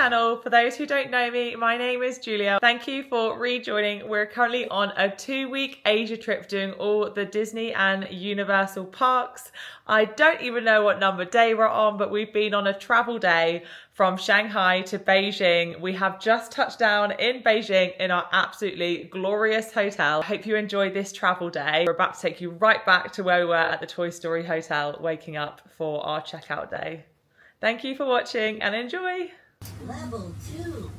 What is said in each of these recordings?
channel. For those who don't know me, my name is Julia. Thank you for rejoining. We're currently on a 2-week Asia trip doing all the Disney and Universal parks. I don't even know what number day we're on, but we've been on a travel day from Shanghai to Beijing. We have just touched down in Beijing in our absolutely glorious hotel. I hope you enjoyed this travel day. We're about to take you right back to where we were at the Toy Story Hotel, waking up for our checkout day. Thank you for watching and enjoy. Level 2,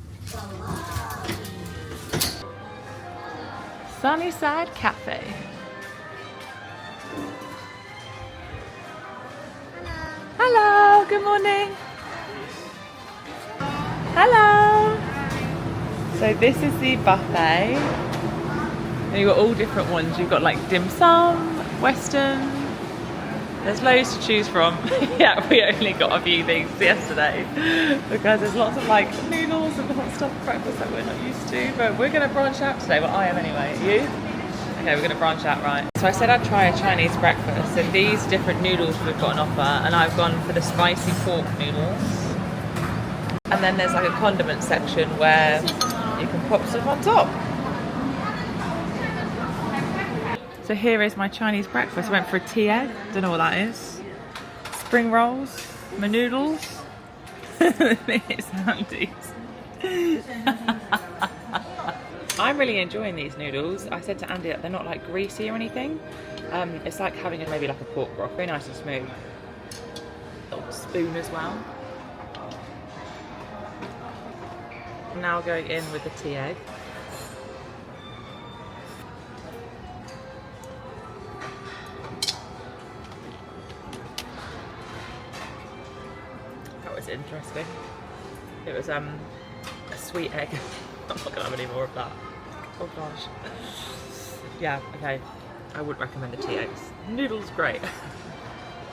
Sunnyside Cafe. Hello, good morning. Hello. So this is the buffet. And you've got all different ones. You've got like dim sum, Western. There's loads to choose from. Yeah, we only got a few things yesterday because there's lots of like noodles and hot stuff breakfast that we're not used to. But we're going to branch out today. Well, I am anyway. You? Okay, we're going to branch out, right. So I said I'd try a Chinese breakfast, and these different noodles we've got on offer, and I've gone for the spicy pork noodles. And then there's like a condiment section where you can pop stuff on top. So here is my Chinese breakfast. I went for a tea egg, don't know what that is. Spring rolls, my noodles. It's handy. I'm really enjoying these noodles. I said to Andy that they're not like greasy or anything. It's like having maybe like a pork broth, very nice and smooth. Little spoon as well. I'm now going in with the tea egg. That was interesting. It was a sweet egg. I'm not gonna have any more of that. Oh gosh. Yeah, okay. I wouldn't recommend the tea eggs. Noodles, great.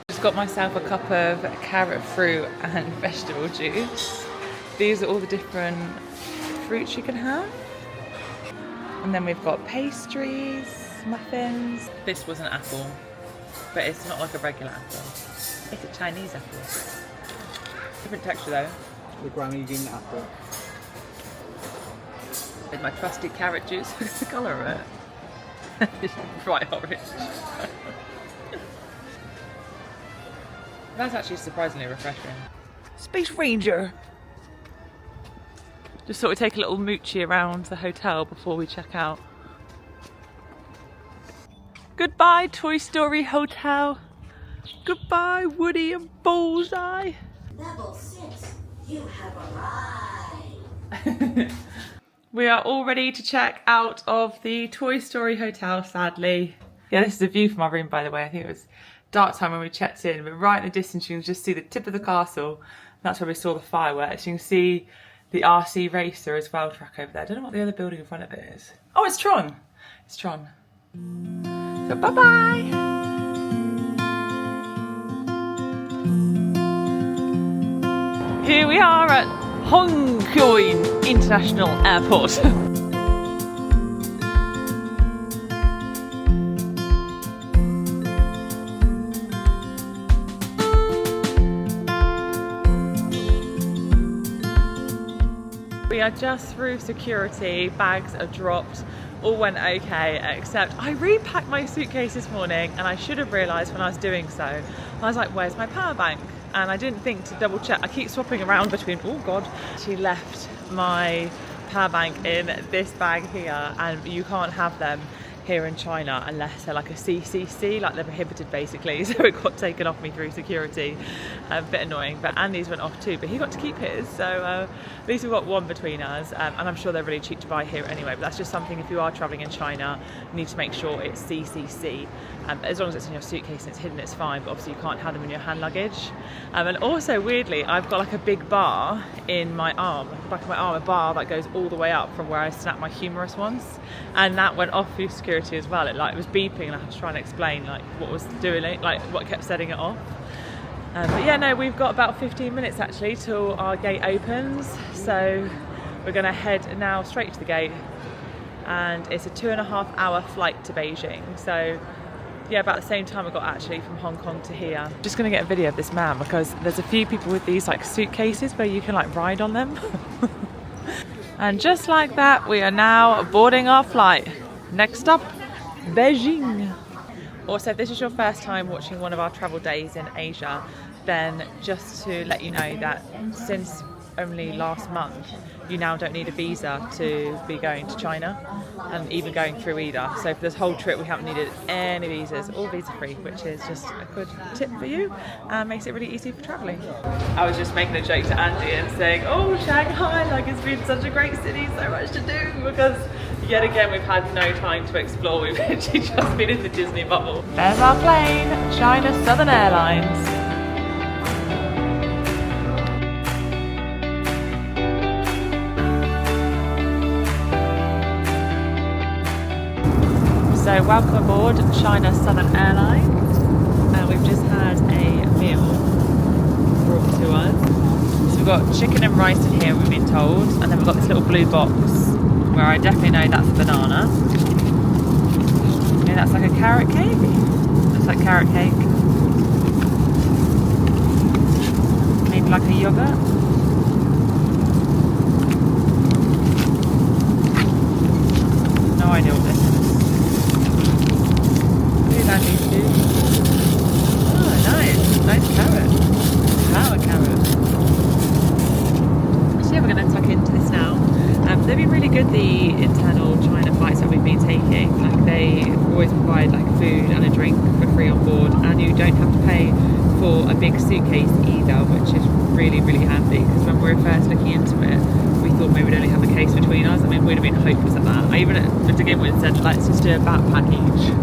Just got myself a cup of carrot fruit and vegetable juice. These are all the different fruits you can have. And then we've got pastries, muffins. This was an apple, but it's not like a regular apple. It's a Chinese apple. Different texture though. The Granny apple. With my trusty carrot juice. Look at the colour of it. It's bright orange. That's actually surprisingly refreshing. Space Ranger! Just thought we'd take a little moochie around the hotel before we check out. Goodbye, Toy Story Hotel. Goodbye, Woody and Bullseye. Level 6, you have arrived. We are all ready to check out of the Toy Story Hotel, sadly. Yeah, this is a view from our room, by the way. I think it was dark time when we checked in, but right in the distance you can just see the tip of the castle. That's where we saw the fireworks. You can see the RC Racer as well track over there. I don't know what the other building in front of it is. Oh, it's Tron. It's Tron. So bye-bye. Here we are at Hongqiao International Airport. We are just through security, bags are dropped, all went okay, except I repacked my suitcase this morning and I should have realised when I was doing so. I was like, where's my power bank? And I didn't think to double check. I keep swapping around between, oh God. She left my power bank in this bag here, and you can't have them here in China unless they're like a CCC, like they're prohibited basically. So it got taken off me through security. A bit annoying, but Andy's went off too, but he got to keep his. So at least we've got one between us, and I'm sure they're really cheap to buy here anyway, but that's just something if you are traveling in China, you need to make sure it's CCC. As long as it's in your suitcase and it's hidden, it's fine, but obviously you can't have them in your hand luggage. And also weirdly, I've got like a big bar in my arm, like the back of my arm, a bar that goes all the way up from where I snapped my humerus once, and that went off through security as well. It was beeping and I had to try and explain like what was doing it, like what kept setting it off. But yeah, no, we've got about 15 minutes actually till our gate opens, so we're gonna head now straight to the gate, and it's a 2.5 hour flight to Beijing. So yeah, about the same time I got actually from Hong Kong to here. Just gonna get a video of this man because there's a few people with these like suitcases where you can like ride on them. And just like that, we are now boarding our flight. Next stop, Beijing. Also, if this is your first time watching one of our travel days in Asia, then just to let you know that since only last month, you now don't need a visa to be going to China and even going through either. So for this whole trip, we haven't needed any visas, all visa free, which is just a good tip for you and makes it really easy for traveling. I was just making a joke to Andy and saying, oh, Shanghai, like it's been such a great city, so much to do, because yet again, we've had no time to explore. We've actually just been in the Disney bubble. There's our plane, China Southern Airlines. So welcome aboard China Southern Airlines. We've just had a meal brought to us. So we've got chicken and rice in here, we've been told, and then we've got this little blue box where I definitely know that's a banana. Yeah, that's like a carrot cake. Looks like carrot cake. Maybe like a yogurt. No idea what this is. Oh, nice. Nice carrot. Sour carrot. So yeah, we're going to tuck into this now. They've been really good, the internal China flights that we've been taking. Like they always provide like food and a drink for free on board, and you don't have to pay for a big suitcase either, which is really, really handy, because when we were first looking into it, we thought maybe we'd only have a case between us. I mean, we'd have been hopeless at that. I even to begin with said, let's just do a backpack each.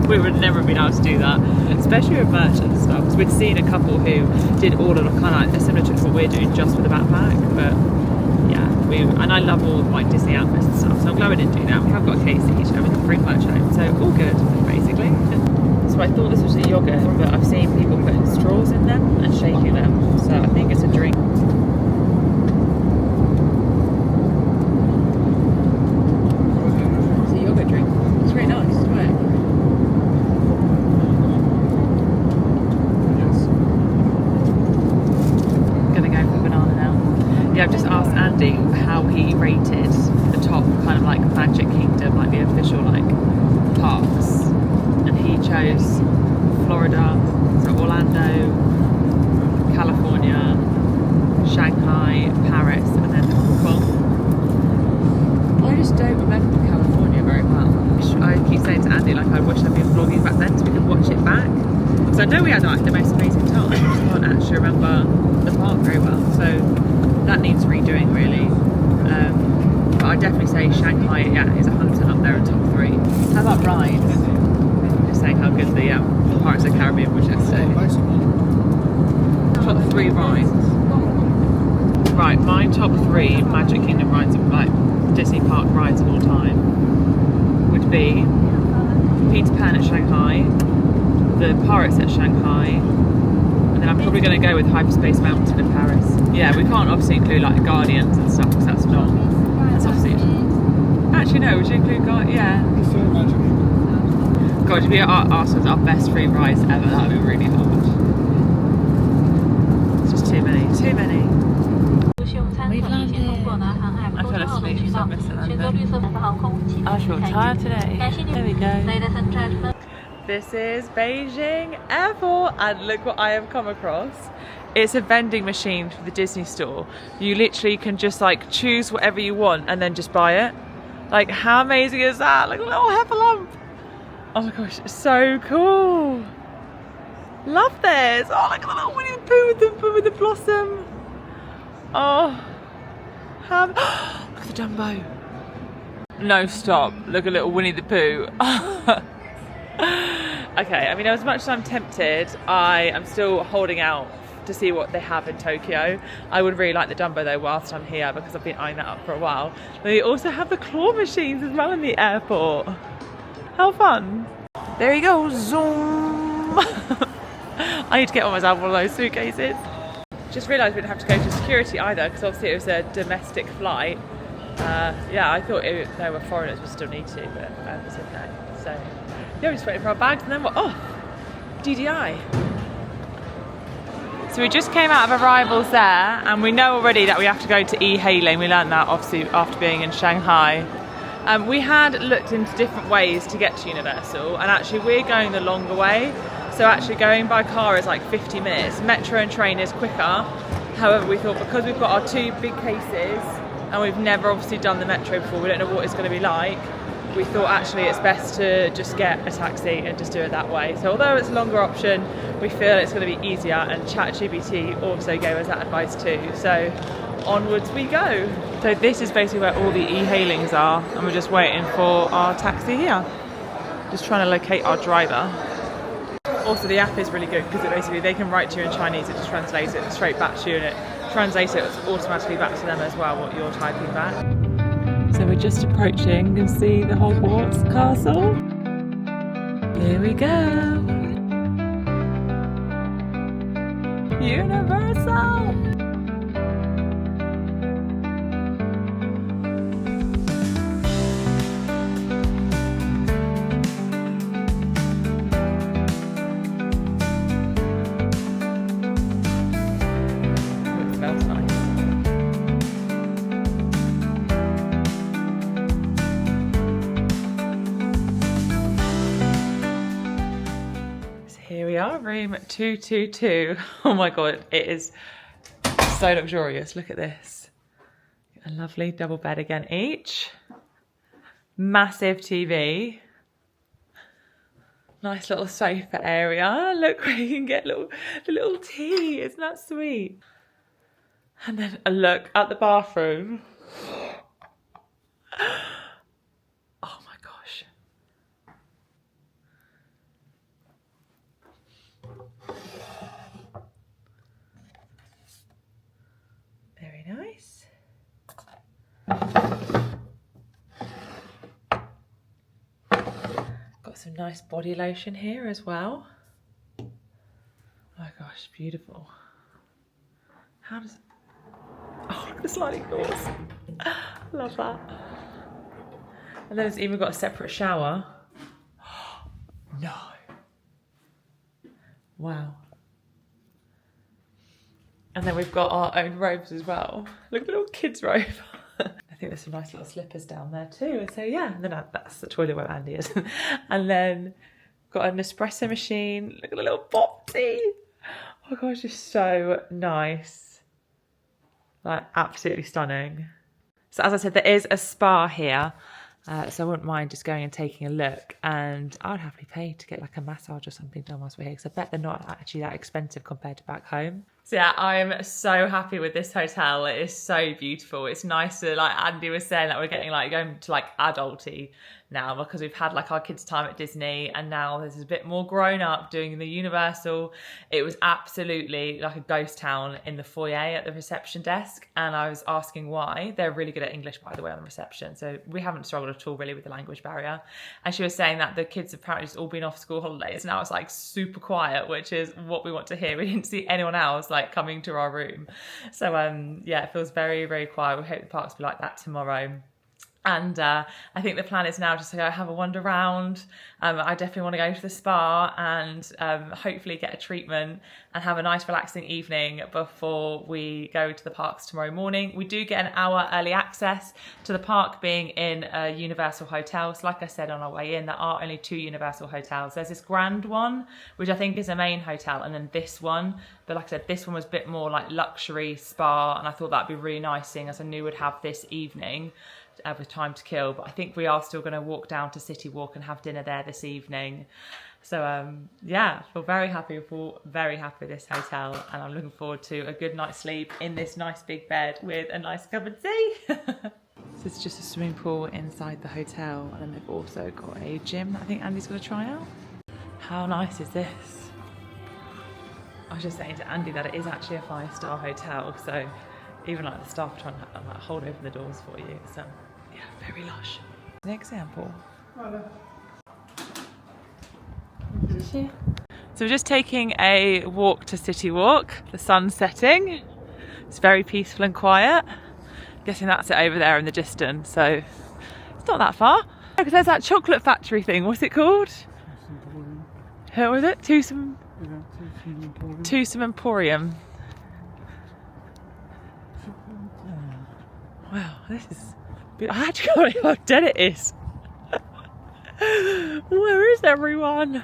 We would never have been able to do that, especially with merch and stuff, because we'd seen a couple who did all of the kind of like similar to what we're doing just with a backpack. But yeah, and I love all like Disney outfits and stuff, so I'm glad we didn't do that. We have got a case each and we can bring merch home, so all good basically. So I thought this was a yogurt, but I've seen people putting straws in them and shaking them, so I think it's a drink. It's a yogurt drink. It's really nice, isn't it? Yeah, I've just asked Andy how he rated the top kind of like Magic Kingdom, like the official like parks, and he chose Florida, so Orlando, California, Shanghai, Paris, and then Hong Kong. I just don't remember California very well. I keep saying to Andy like I wish I'd been vlogging back then so we could watch it back. So I know we had like the most amazing time, I just can't actually remember the park very well. So that needs redoing really. But I'd definitely say Shanghai, yeah, is 100% up there in top 3. How about rides? Just saying how good the Pirates of the Caribbean was yesterday. Top 3 rides. Right, my top 3 Magic Kingdom rides, like Disney park rides of all time, would be Peter Pan at Shanghai, the Pirates at Shanghai, and then I'm probably going to go with Hyperspace Mountain in Paris. Yeah, we can't obviously include like Guardians and stuff because that's obviously. Actually, no, would you include Guardians? Yeah. God, if we asked us our best 3 rides ever, that would be really hard. It's just too many. We've landed. I fell asleep, so I missed it. I feel tired today. There we go. This is Beijing Airport, and look what I have come across. It's a vending machine for the Disney store. You literally can just like choose whatever you want and then just buy it. Like, how amazing is that? Like a little heffalump. Oh my gosh, it's so cool. Love this. Oh, look at the little Winnie the Pooh with the blossom. Oh, look at the Dumbo. No, stop. Look at little Winnie the Pooh. Okay, I mean, as much as I'm tempted, I am still holding out to see what they have in Tokyo. I would really like the Dumbo though whilst I'm here, because I've been eyeing that up for a while. They also have the claw machines as well in the airport. How fun. There you go, zoom. I need to get on myself one of those suitcases. Just realised we didn't have to go to security either, because obviously it was a domestic flight. Yeah, I thought there were foreigners we still need to, but I said no. So Yeah, we're just waiting for our bags and then we're off. DiDi. So we just came out of arrivals there and we know already that we have to go to e-hailing. We learned that obviously after being in Shanghai. We had looked into different ways to get to Universal and actually we're going the longer way. So actually going by car is like 50 minutes. Metro and train is quicker. However, we thought because we've got our 2 big cases and we've never obviously done the Metro before, we don't know what it's going to be like. We thought actually it's best to just get a taxi and just do it that way. So although it's a longer option, we feel it's going to be easier, and ChatGPT also gave us that advice too. So onwards we go. So this is basically where all the e-hailings are and we're just waiting for our taxi here. Just trying to locate our driver. Also the app is really good because basically they can write to you in Chinese, it just translates it straight back to you and it translates it automatically back to them as well, what you're typing back. So we're just approaching and see the Hogwarts castle. Here we go. Universal! Oh, it smells nice. Here we are, room 222. Oh my god, it is so luxurious. Look at this. A lovely double bed again each. Massive TV. Nice little sofa area. Look where you can get the little tea. Isn't that sweet? And then a look at the bathroom. Oh my gosh. Very nice. Got some nice body lotion here as well. Oh my gosh, beautiful. How does... Oh, look at the sliding doors. Love that. And then it's even got a separate shower. No. Wow. And then we've got our own robes as well. Look at the little kids' robe. I think there's some nice little slippers down there too. So yeah, and then that's the toilet where Andy is. And then got an espresso machine. Look at the little pop tea. Oh my gosh, it's so nice. Like absolutely stunning. So as I said, there is a spa here. So I wouldn't mind just going and taking a look, and I would happily pay to get like a massage or something done whilst we're here, because I bet they're not actually that expensive compared to back home. So yeah, I'm so happy with this hotel. It is so beautiful. It's nice to, like Andy was saying, that we're getting like going to like adulty now, because we've had like our kids' time at Disney and now this is a bit more grown up doing the Universal. It was absolutely like a ghost town in the foyer at the reception desk, and I was asking why. They're really good at English, by the way, on the reception, so we haven't struggled at all really with the language barrier. And she was saying that the kids have apparently just all been off school holidays, now it's like super quiet, which is what we want to hear. We didn't see anyone else like coming to our room, so yeah, it feels very, very quiet. We hope the parks will be like that tomorrow. And I think the plan is now just to go have a wander around. I definitely want to go to the spa and hopefully get a treatment and have a nice relaxing evening before we go to the parks tomorrow morning. We do get an hour early access to the park, being in a Universal hotel. So like I said on our way in, there are only 2 Universal hotels. There's this grand one, which I think is a main hotel, and then this one. But like I said, this one was a bit more like luxury spa, and I thought that'd be really nice, seeing as I knew we'd have this evening with time to kill. But I think we are still going to walk down to CityWalk and have dinner there this evening. So yeah, feel very happy with this hotel, and I'm looking forward to a good night's sleep in this nice big bed with a nice cup of tea. So it's just a swimming pool inside the hotel, and then they've also got a gym that I think Andy's going to try out. How nice is this? I was just saying to Andy that it is actually a 5-star hotel, so even like the staff are trying to like hold open the doors for you. So yeah, very lush. An example. So we're just taking a walk to CityWalk. The sun's setting. It's very peaceful and quiet. I'm guessing that's it over there in the distance. So it's not that far. Because there's that chocolate factory thing. What's it called? Emporium. Who was it? Toothsome Yeah, Toothsome Emporium. Toothsome Emporium. Wow, this is... I actually can't believe how dead it is. Where is everyone?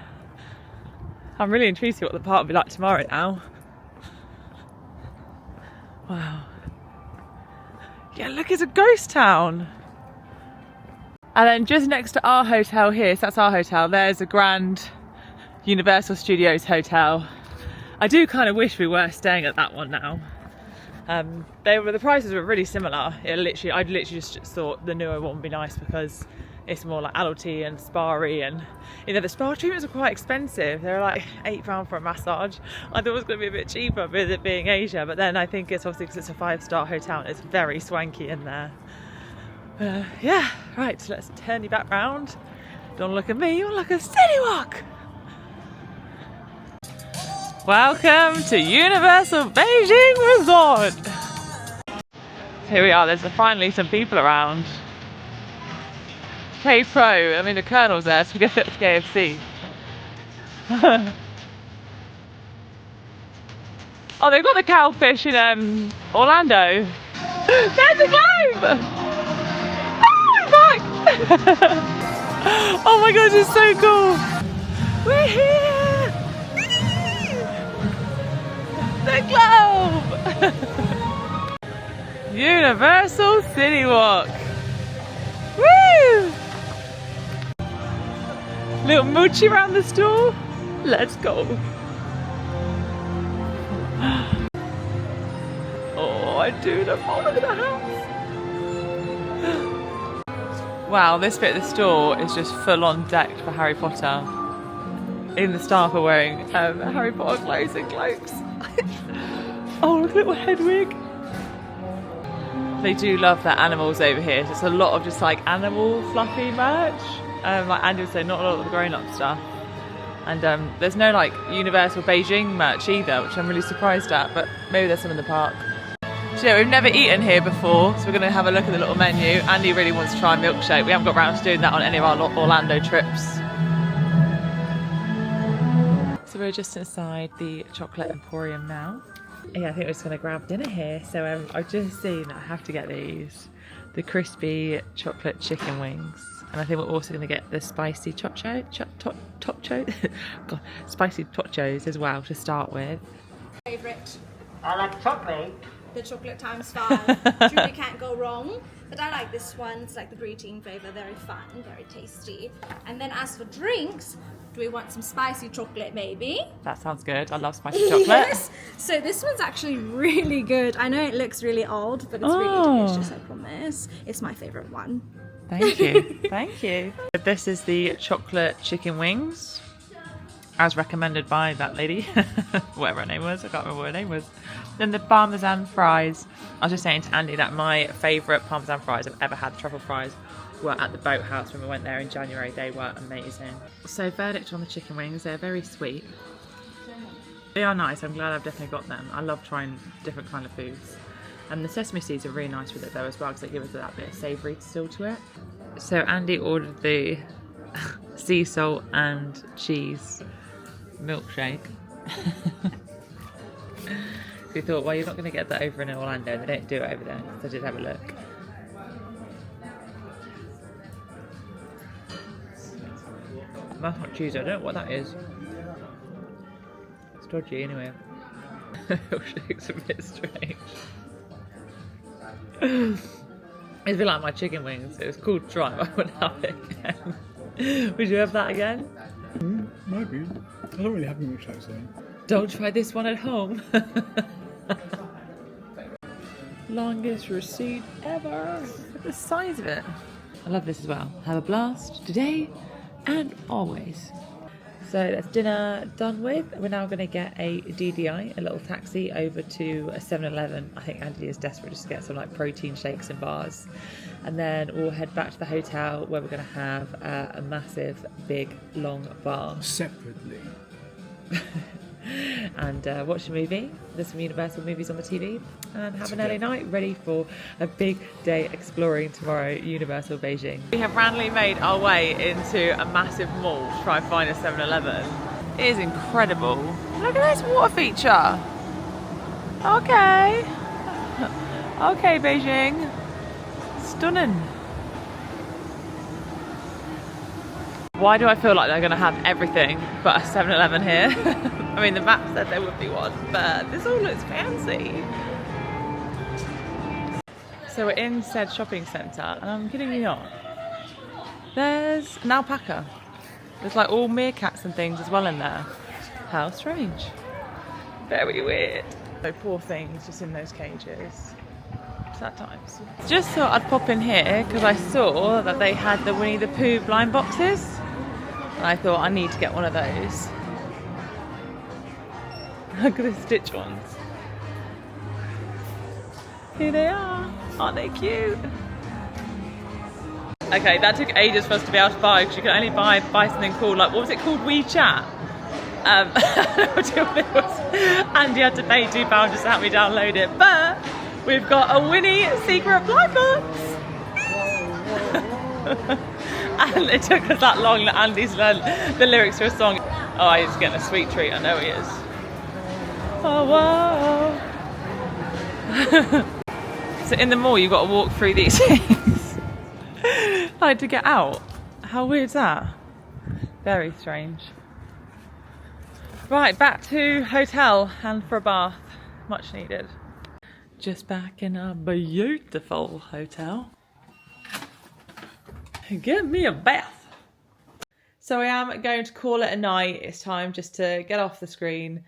I'm really intrigued to see what the park will be like tomorrow now. Wow. Yeah, look, it's a ghost town. And then just next to our hotel here, so that's our hotel, there's a grand Universal Studios hotel. I do kind of wish we were staying at that one now. The prices were really similar. I literally just thought the newer one would be nice because it's more like adulty and spa-y, and you know the spa treatments are quite expensive. They're like £8 for a massage. I thought it was going to be a bit cheaper with it being Asia, but then I think it's obviously because it's a 5-star hotel and it's very swanky in there. Yeah, right, so let's turn you back round. Don't look at me, you look at CityWalk. Welcome to Universal Beijing Resort. Here we are, there's finally some people around. Hey Pro, I mean the Colonel's there, so we guess it's KFC. Oh, they've got the cowfish in Orlando. There's a globe! Oh, it's back! Oh my gosh, it's so cool! We're here! The globe! Universal CityWalk! Woo! Little moochie around the store. Let's go. Oh, I do love all of the house. Wow, this bit of the store is just full on decked for Harry Potter. Even the staff are wearing Harry Potter clothes and cloaks. Oh, look at little Hedwig. They do love their animals over here. So it's a lot of just like animal fluffy merch. Like Andy would say, not a lot of the grown-up stuff. And there's no like Universal Beijing merch either, which I'm really surprised at, but maybe there's some in the park. So yeah, we've never eaten here before, so we're going to have a look at the little menu. Andy really wants to try a milkshake. We haven't got around to doing that on any of our Orlando trips. So we're just inside the Chocolate Emporium now. Yeah, I think we're just going to grab dinner here. So I've just seen that I have to get these. The crispy chocolate chicken wings. And I think we're also going to get the spicy spicy totchos as well to start with. Favorite. I like chocolate. The chocolate times 5. Truly can't go wrong. But I like this one. It's like the green flavor, very fun, very tasty. And then as for drinks, do we want some spicy chocolate maybe? That sounds good. I love spicy chocolate. Yes. So this one's actually really good. I know it looks really old, but it's really delicious, I promise. It's my favorite one. Thank you. Thank you. This is the chocolate chicken wings, as recommended by that lady, whatever her name was. I can't remember what her name was. Then the parmesan fries. I was just saying to Andy that my favourite parmesan fries I've ever had, truffle fries, were at the Boathouse when we went there in January. They were amazing. So verdict on the chicken wings, they're very sweet. They are nice, I'm glad I've definitely got them. I love trying different kind of foods. And the sesame seeds are really nice with it though as well, because they give us that bit of savoury still to it. So Andy ordered the sea salt and cheese milkshake. We thought, well, you're not going to get that over in Orlando, they don't do it over there. So I did have a look. That's not cheese, I don't know what that is. It's dodgy anyway. Milkshake's a bit strange. It's a bit like my chicken wings. It was called dry, but I wouldn't have it again. Would you have that again? Maybe. I don't really have any milkshakes though. Don't try this one at home. Longest receipt ever. Look at the size of it. I love this as well. Have a blast today and always. So that's dinner done with. We're now going to get a DiDi, a little taxi, over to a 7-Eleven. I think Andy is desperate just to get some like protein shakes and bars. And then we'll head back to the hotel where we're going to have a massive, big, long bar. Separately. and watch a movie. There's some Universal movies on the TV, and have an early night ready for a big day exploring tomorrow at Universal Beijing. We have randomly made our way into a massive mall to try and find a 7-Eleven. It is incredible. Look at this water feature. Okay. Okay, Beijing. Stunning. Why do I feel like they're going to have everything but a 7-Eleven here? I mean, the map said there would be one, but this all looks fancy. So we're in said shopping centre, and I'm kidding you not. There's an alpaca. There's like all meerkats and things as well in there. How strange. Very weird. So poor things just in those cages. Sad times. Just thought I'd pop in here because I saw that they had the Winnie the Pooh blind boxes. And I thought I need to get one of those. Look at the Stitch ones. Here they are. Aren't they cute? Okay, that took ages for us to be able to buy because you can only buy something called, like, what was it called? WeChat. I don't know what it was. And you had to pay £2 just to help me download it. But we've got a Winnie secret blind box. And it took us that long that Andy's learned the lyrics to a song. Oh, he's getting a sweet treat. I know he is. Oh, wow. So in the mall, you've got to walk through these things. Like to get out. How weird is that? Very strange. Right, back to hotel and for a bath. Much needed. Just back in a beautiful hotel. Give me a bath. So I am going to call it a night. It's time just to get off the screen,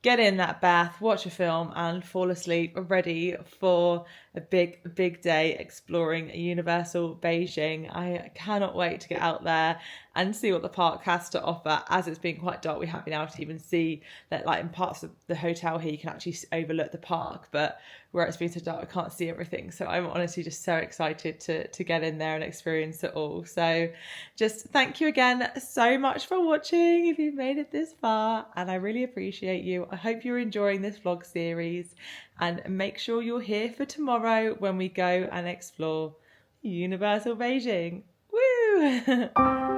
get in that bath, watch a film and fall asleep, ready for a big day exploring Universal Beijing. I cannot wait to get out there and see what the park has to offer. As it's been quite dark, we haven't been able to even see that, like in parts of the hotel here, you can actually overlook the park, but where it's been so dark, I can't see everything. So I'm honestly just so excited to get in there and experience it all. So just thank you again so much for watching if you've made it this far, and I really appreciate you. I hope you're enjoying this vlog series, and make sure you're here for tomorrow when we go and explore Universal Beijing. Woo!